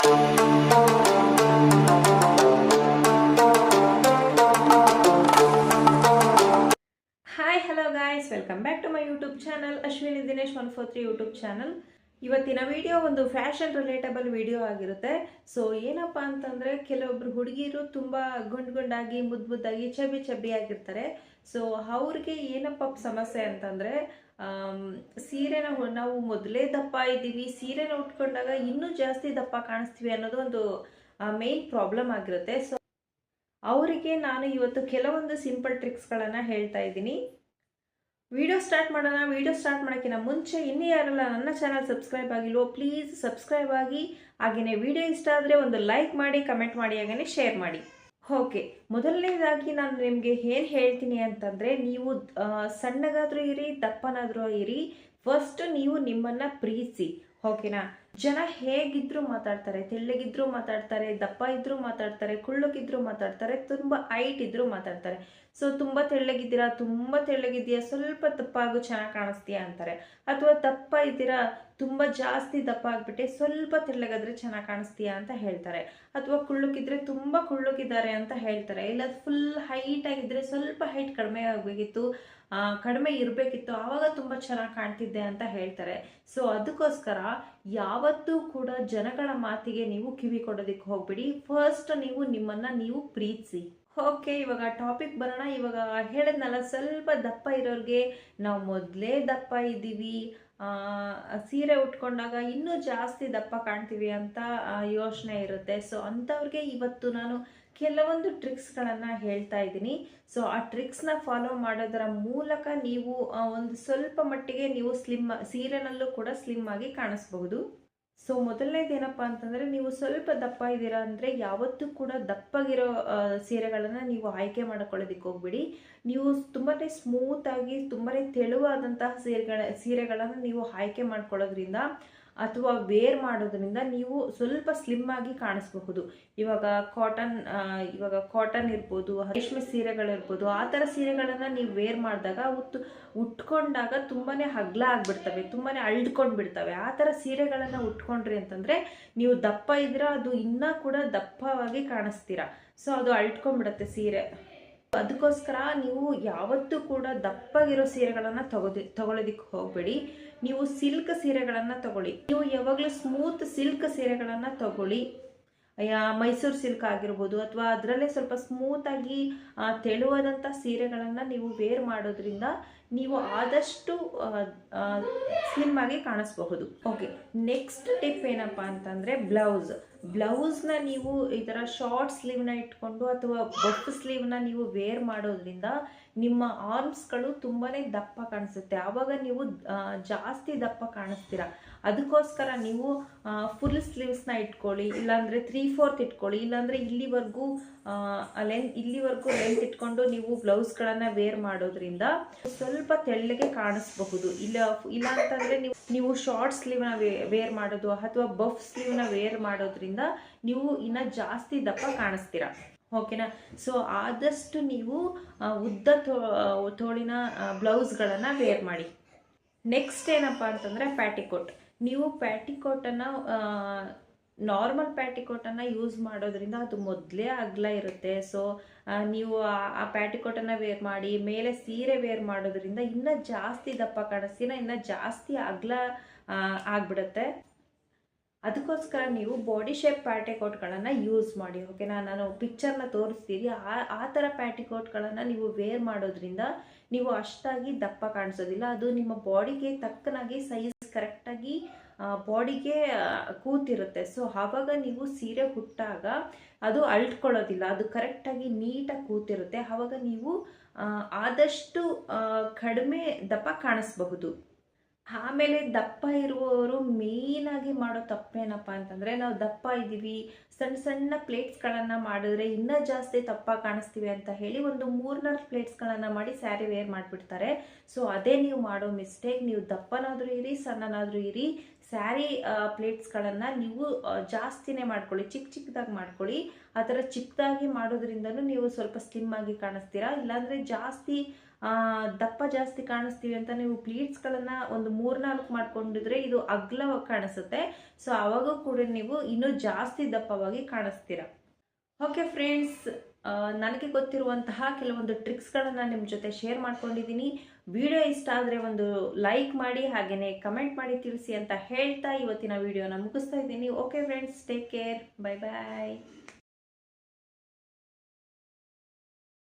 Hi hello guys, welcome back to my YouTube channel Ashwini Dinesh 143 YouTube channel. ಇವತ್ತಿನ video ಒಂದು fashion relatable video ಆಗಿರುತ್ತೆ. So ಏನಪ್ಪ ಅಂತಂದರೆ, ಕೆಲವೊಬ್ರು ಹುಡುಗಿರು ತುಂಬ ಗುಂಡಾಗಿ ಮುದ್ದಾಗಿ ಚಬ್ಬಿ ಆಗಿರ್ತಾರೆ. ಸೊ ಅವ್ರಿಗೆ ಏನಪ್ಪ ಸಮಸ್ಯೆ ಅಂತಂದರೆ, ಸೀರೆನ ನಾವು ಮೊದಲೇ ದಪ್ಪ ಇದ್ದೀವಿ, ಸೀರೆನ ಉಟ್ಕೊಂಡಾಗ ಇನ್ನೂ ಜಾಸ್ತಿ ದಪ್ಪ ಕಾಣಿಸ್ತೀವಿ ಅನ್ನೋದು ಒಂದು ಮೇನ್ ಪ್ರಾಬ್ಲಮ್ ಆಗಿರುತ್ತೆ. ಸೊ ಅವರಿಗೆ ನಾನು ಇವತ್ತು ಕೆಲವೊಂದು ಸಿಂಪಲ್ ಟ್ರಿಕ್ಸ್ಗಳನ್ನು ಹೇಳ್ತಾ ಇದ್ದೀನಿ. ವಿಡಿಯೋ ಸ್ಟಾರ್ಟ್ ಮಾಡೋಣ. ವಿಡಿಯೋ ಸ್ಟಾರ್ಟ್ ಮಾಡೋಕ್ಕಿಂತ ಮುಂಚೆ ಇನ್ನೂ ಯಾರೆಲ್ಲ ನನ್ನ ಚಾನಲ್ ಸಬ್ಸ್ಕ್ರೈಬ್ ಆಗಿಲ್ವೋ ಪ್ಲೀಸ್ ಸಬ್ಸ್ಕ್ರೈಬ್ ಆಗಿ, ಹಾಗೆಯೇ ವಿಡಿಯೋ ಇಷ್ಟ ಆದರೆ ಒಂದು ಲೈಕ್ ಮಾಡಿ, ಕಮೆಂಟ್ ಮಾಡಿ, ಹಾಗೆಯೇ ಶೇರ್ ಮಾಡಿ. ಓಕೆ, ಮೊದಲನೇದಾಗಿ ನಾನು ನಿಮಗೆ ಏನು ಹೇಳ್ತೀನಿ ಅಂತಂದರೆ, ನೀವು ಸಣ್ಣಗಾದರೂ ಇರಿ, ದಪ್ಪನಾದರೂ ಇರಿ, ಫಸ್ಟ್ ನೀವು ನಿಮ್ಮನ್ನು ಪ್ರೀತಿಸಿ. ಓಕೆನಾ? ಜನ ಹೇಗಿದ್ರು ಮಾತಾಡ್ತಾರೆ, ತೆಳ್ಳಗಿದ್ರು ಮಾತಾಡ್ತಾರೆ, ದಪ್ಪ ಇದ್ರೂ ಮಾತಾಡ್ತಾರೆ, ಕುಳ್ಳಗಿದ್ರು ಮಾತಾಡ್ತಾರೆ, ತುಂಬ ಹೈಟ್ ಇದ್ರೂ ಮಾತಾಡ್ತಾರೆ. ಸೊ ತುಂಬ ತೆಳ್ಳಗಿದ್ದೀರಾ, ಸ್ವಲ್ಪ ದಪ್ಪ ಆಗು ಚೆನ್ನಾಗಿ ಕಾಣಿಸ್ತೀಯಾ ಅಂತಾರೆ. ಅಥವಾ ದಪ್ಪ ಇದ್ದೀರಾ, ತುಂಬ ಜಾಸ್ತಿ ದಪ್ಪ ಆಗಿಬಿಟ್ಟೆ ಸ್ವಲ್ಪ ತೆಳ್ಳಗಾದ್ರೆ ಚೆನ್ನಾಗಿ ಕಾಣಿಸ್ತೀಯಾ ಅಂತ ಹೇಳ್ತಾರೆ. ಅಥವಾ ಕುಳ್ಳಗಿದ್ರೆ ತುಂಬ ಕುಳ್ಳಗಿದ್ದಾರೆ ಅಂತ ಹೇಳ್ತಾರೆ. ಇಲ್ಲ ಫುಲ್ ಹೈಟ್ ಆಗಿದ್ರೆ ಸ್ವಲ್ಪ ಹೈಟ್ ಕಡಿಮೆ ಆಗಬೇಕಿತ್ತು, ಕಡಿಮೆ ಇರಬೇಕಿತ್ತು, ಆವಾಗ ತುಂಬ ಚೆನ್ನಾಗಿ ಕಾಣ್ತಿದ್ದೆ ಅಂತ ಹೇಳ್ತಾರೆ. ಸೊ ಅದಕ್ಕೋಸ್ಕರ ಯಾವತ್ತೂ ಕೂಡ ಜನಗಳ ಮಾತಿಗೆ ನೀವು ಕಿವಿ ಕೊಡೋದಕ್ಕೆ ಹೋಗ್ಬಿಡಿ. ಫಸ್ಟ್ ನೀವು ನಿಮ್ಮನ್ನು ನೀವು ಪ್ರೀತಿಸಿ. ಓಕೆ, ಇವಾಗ ಟಾಪಿಕ್ ಬರೋಣ. ಇವಾಗ ಹೇಳಿದ್ನಲ್ಲ, ಸ್ವಲ್ಪ ದಪ್ಪ ಇರೋರಿಗೆ ನಾವು ಮೊದಲೇ ದಪ್ಪ ಇದ್ದೀವಿ, ಸೀರೆ ಉಟ್ಕೊಂಡಾಗ ಇನ್ನೂ ಜಾಸ್ತಿ ದಪ್ಪ ಕಾಣ್ತೀವಿ ಅಂತ ಯೋಚನೆ ಇರುತ್ತೆ. ಸೊ ಅಂಥವ್ರಿಗೆ ಇವತ್ತು ನಾನು ಕೆಲವೊಂದು ಟ್ರಿಕ್ಸ್ಗಳನ್ನು ಹೇಳ್ತಾ ಇದ್ದೀನಿ. ಸೊ ಆ ಟ್ರಿಕ್ಸ್ನ ಫಾಲೋ ಮಾಡೋದರ ಮೂಲಕ ನೀವು ಒಂದು ಸ್ವಲ್ಪ ಮಟ್ಟಿಗೆ ನೀವು ಸೀರೆನಲ್ಲೂ ಕೂಡ ಸ್ಲಿಮ್ ಆಗಿ ಕಾಣಿಸ್ಬಹುದು. ಸೊ ಮೊದಲನೇದೇನಪ್ಪ ಅಂತಂದರೆ, ನೀವು ಸ್ವಲ್ಪ ದಪ್ಪ ಇದ್ದೀರಾ ಅಂದರೆ ಯಾವತ್ತೂ ಕೂಡ ದಪ್ಪಗಿರೋ ಸೀರೆಗಳನ್ನು ನೀವು ಆಯ್ಕೆ ಮಾಡ್ಕೊಳ್ಳೋದಕ್ಕೆ ಹೋಗ್ಬಿಡಿ. ನೀವು ತುಂಬಾ ಸ್ಮೂತಾಗಿ ತುಂಬಾ ತೆಳುವಾದಂತಹ ಸೀರೆಗಳನ್ನು ನೀವು ಆಯ್ಕೆ ಮಾಡ್ಕೊಳ್ಳೋದ್ರಿಂದ ಅಥವಾ ವೇರ್ ಮಾಡೋದ್ರಿಂದ ನೀವು ಸ್ವಲ್ಪ ಸ್ಲಿಮ್ ಆಗಿ ಕಾಣಿಸ್ಬಹುದು. ಇವಾಗ ಕಾಟನ್ ಇರ್ಬೋದು, ರೇಷ್ಮೆ ಸೀರೆಗಳಿರ್ಬೋದು, ಆ ಥರ ಸೀರೆಗಳನ್ನು ನೀವು ವೇರ್ ಮಾಡಿದಾಗ ಉಟ್ಕೊಂಡಾಗ ತುಂಬಾ ಅಗಲ ಆಗಿಬಿಡ್ತವೆ, ತುಂಬಾ ಅಳ್ಕೊಂಡು ಬಿಡ್ತವೆ. ಆ ಥರ ಸೀರೆಗಳನ್ನು ಉಟ್ಕೊಂಡ್ರಿ ಅಂತಂದರೆ ನೀವು ದಪ್ಪ ಇದ್ದೀರಾ, ಅದು ಇನ್ನೂ ಕೂಡ ದಪ್ಪವಾಗಿ ಕಾಣಿಸ್ತೀರಾ. ಸೊ ಅದು ಅಳ್ಕೊಂಡ್ಬಿಡುತ್ತೆ ಸೀರೆ. ಅದಕ್ಕೋಸ್ಕರ ನೀವು ಯಾವತ್ತೂ ಕೂಡ ದಪ್ಪಗಿರೋ ಸೀರೆಗಳನ್ನು ತಗೊಳ್ಳೋದಕ್ಕೆ ಹೋಗಬೇಡಿ. ನೀವು ಸಿಲ್ಕ್ ಸೀರೆಗಳನ್ನು ತಗೊಳ್ಳಿ. ನೀವು ಯಾವಾಗಲೂ ಸ್ಮೂತ್ ಸಿಲ್ಕ್ ಸೀರೆಗಳನ್ನು ತಗೊಳ್ಳಿ. ಮೈಸೂರು ಸಿಲ್ಕ್ ಆಗಿರ್ಬೋದು, ಅಥವಾ ಅದರಲ್ಲೇ ಸ್ವಲ್ಪ ಸ್ಮೂತಾಗಿ ತೆಳುವಾದಂಥ ಸೀರೆಗಳನ್ನು ನೀವು ವೇರ್ ಮಾಡೋದ್ರಿಂದ ನೀವು ಆದಷ್ಟು ಸ್ಲಿಮ್ ಆಗಿ ಕಾಣಿಸ್ಬಹುದು. ಓಕೆ, ನೆಕ್ಸ್ಟ್ ಟಿಪ್ ಏನಪ್ಪ ಅಂತಂದರೆ, ಬ್ಲೌಸ್ನ ನೀವು ಈ ಥರ ಶಾರ್ಟ್ ಸ್ಲೀವ್ನ ಇಟ್ಕೊಂಡು ಅಥವಾ ಬಫ್ ಸ್ಲೀವ್ನ ನೀವು ವೇರ್ ಮಾಡೋದ್ರಿಂದ ನಿಮ್ಮ ಆರ್ಮ್ಸ್ಗಳು ತುಂಬಾ ದಪ್ಪ ಕಾಣಿಸುತ್ತೆ. ಆವಾಗ ನೀವು ಜಾಸ್ತಿ ದಪ್ಪ ಕಾಣಿಸ್ತೀರ. ಅದಕ್ಕೋಸ್ಕರ ನೀವು ಫುಲ್ ಸ್ಲೀವ್ಸ್ನ ಇಟ್ಕೊಳ್ಳಿ, ಇಲ್ಲಾಂದರೆ 3/4 ಇಟ್ಕೊಳ್ಳಿ, ಇಲ್ಲಾಂದರೆ ಇಲ್ಲಿವರೆಗೂ ಲೆಂತ್ ಇಟ್ಕೊಂಡು ನೀವು ಬ್ಲೌಸ್ಗಳನ್ನು ವೇರ್ ಮಾಡೋದ್ರಿಂದ ಸ್ವಲ್ಪ ತೆಳ್ಳಗೆ ಕಾಣಿಸ್ಬಹುದು. ಇಲ್ಲ ಅಂತಂದರೆ ನೀವು ಶಾರ್ಟ್ ಸ್ಲೀವ್ನ ವೇರ್ ಮಾಡೋದು ಅಥವಾ ಬಫ್ ಸ್ಲೀವ್ನ ವೇರ್ ಮಾಡೋದ್ರಿಂದ ನೀವು ಇನ್ನೂ ಜಾಸ್ತಿ ದಪ್ಪ ಕಾಣಿಸ್ತೀರ. ಓಕೆನಾ? ಸೊ ಆದಷ್ಟು ನೀವು ಉದ್ದ ತೋಳಿನ ಬ್ಲೌಸ್ಗಳನ್ನು ವೇರ್ ಮಾಡಿ. ನೆಕ್ಸ್ಟ್ ಏನಪ್ಪ ಅಂತಂದರೆ, ಪ್ಯಾಟಿಕೋಟ್. ನೀವು ಪ್ಯಾಟಿಕೋಟನ್ನು ನಾರ್ಮಲ್ ಪ್ಯಾಟಿಕೋಟನ್ನು ಯೂಸ್ ಮಾಡೋದ್ರಿಂದ ಅದು ಮೊದಲೇ ಅಗಲ ಇರುತ್ತೆ. ಸೊ ನೀವು ಆ ಪ್ಯಾಟಿಕೋಟನ್ನು ವೇರ್ ಮಾಡಿ ಮೇಲೆ ಸೀರೆ ವೇರ್ ಮಾಡೋದ್ರಿಂದ ಇನ್ನೂ ಜಾಸ್ತಿ ದಪ್ಪ ಕಾಣಿಸ್ತೀರ, ಇನ್ನೂ ಜಾಸ್ತಿ ಅಗಲ ಆಗಿಬಿಡುತ್ತೆ. ಅದಕ್ಕೋಸ್ಕರ ನೀವು ಬಾಡಿ ಶೇಪ್ ಪ್ಯಾಟಿಕೋಟ್ಗಳನ್ನು ಯೂಸ್ ಮಾಡಿ. ಓಕೆನಾ? ನಾನು ಪಿಕ್ಚರ್ನ ತೋರಿಸ್ತೀರಿ. ಆ ಥರ ಪ್ಯಾಟಿಕೋಟ್ಗಳನ್ನು ನೀವು ವೇರ್ ಮಾಡೋದ್ರಿಂದ ನೀವು ಅಷ್ಟಾಗಿ ದಪ್ಪ ಕಾಣಿಸೋದಿಲ್ಲ. ಅದು ನಿಮ್ಮ ಬಾಡಿಗೆ ತಕ್ಕನಾಗಿ ಸೈಜ್ ಕರೆಕ್ಟಾಗಿ ಬಾಡಿಗೆ ಕೂತಿರುತ್ತೆ. ಸೊ ಆವಾಗ ನೀವು ಸೀರೆ ಉಟ್ಟಾಗ ಅದು ಅಳ್ಕೊಳ್ಳೋದಿಲ್ಲ, ಅದು ಕರೆಕ್ಟಾಗಿ ನೀಟಾಗಿ ಕೂತಿರುತ್ತೆ. ಆವಾಗ ನೀವು ಆದಷ್ಟು ಕಡಿಮೆ ದಪ್ಪ ಕಾಣಿಸ್ಬಹುದು. ಆಮೇಲೆ ದಪ್ಪ ಇರುವವರು ಮೇಯ್ನಾಗಿ ಮಾಡೋ ತಪ್ಪೇನಪ್ಪ ಅಂತಂದರೆ, ನಾವು ದಪ್ಪ ಇದ್ದೀವಿ, ಸಣ್ಣ ಪ್ಲೇಟ್ಸ್ಗಳನ್ನು ಮಾಡಿದ್ರೆ ಇನ್ನೂ ಜಾಸ್ತಿ ದಪ್ಪ ಕಾಣಿಸ್ತೀವಿ ಅಂತ ಹೇಳಿ ಒಂದು 3-4 ಪ್ಲೇಟ್ಸ್ಗಳನ್ನು ಮಾಡಿ ಸ್ಯಾರಿ ವೇರ್ ಮಾಡಿಬಿಡ್ತಾರೆ. ಸೊ ಅದೇ ನೀವು ಮಾಡೋ ಮಿಸ್ಟೇಕ್. ನೀವು ದಪ್ಪನಾದರೂ ಇರಿ, ಸಣ್ಣನಾದರೂ ಇರಿ, ಸ್ಯಾರಿ ಪ್ಲೇಟ್ಸ್ಗಳನ್ನು ನೀವು ಜಾಸ್ತಿನೇ ಮಾಡ್ಕೊಳ್ಳಿ, ಚಿಕ್ಕದಾಗಿ ಮಾಡ್ಕೊಳ್ಳಿ. ಆ ಥರ ಚಿಕ್ಕದಾಗಿ ಮಾಡೋದ್ರಿಂದನೂ ನೀವು ಸ್ವಲ್ಪ ಸ್ಲಿಮ್ ಆಗಿ ಕಾಣಿಸ್ತೀರಾ. ಇಲ್ಲಾಂದರೆ ಜಾಸ್ತಿ ದಪ್ಪ ಜಾಸ್ತಿ ಕಾಣಿಸ್ತೀವಿ ಅಂತ ನೀವು ಪ್ಲೀಟ್ಸ್ಗಳನ್ನು ಒಂದು 3-4 ಮಾಡ್ಕೊಂಡಿದ್ರೆ ಇದು ಅಗಲವಾಗಿ ಕಾಣಿಸುತ್ತೆ. ಸೊ ಆವಾಗ ಕೂಡ ನೀವು ಇನ್ನೂ ಜಾಸ್ತಿ ದಪ್ಪವಾಗಿ ಕಾಣಿಸ್ತೀರಾ. ಓಕೆ ಫ್ರೆಂಡ್ಸ್, ನನಗೆ ಗೊತ್ತಿರುವಂತಹ ಕೆಲವೊಂದು ಟ್ರಿಕ್ಸ್ಗಳನ್ನು ನಿಮ್ಮ ಜೊತೆ ಶೇರ್ ಮಾಡ್ಕೊಂಡಿದ್ದೀನಿ. ವಿಡಿಯೋ ಇಷ್ಟ ಆದರೆ ಒಂದು ಲೈಕ್ ಮಾಡಿ, ಹಾಗೆಯೇ ಕಮೆಂಟ್ ಮಾಡಿ ತಿಳಿಸಿ ಅಂತ ಹೇಳ್ತಾ ಇವತ್ತಿನ ವಿಡಿಯೋನ ಮುಗಿಸ್ತಾ ಇದ್ದೀನಿ. Okay friends, take care, bye ಬಾಯ್.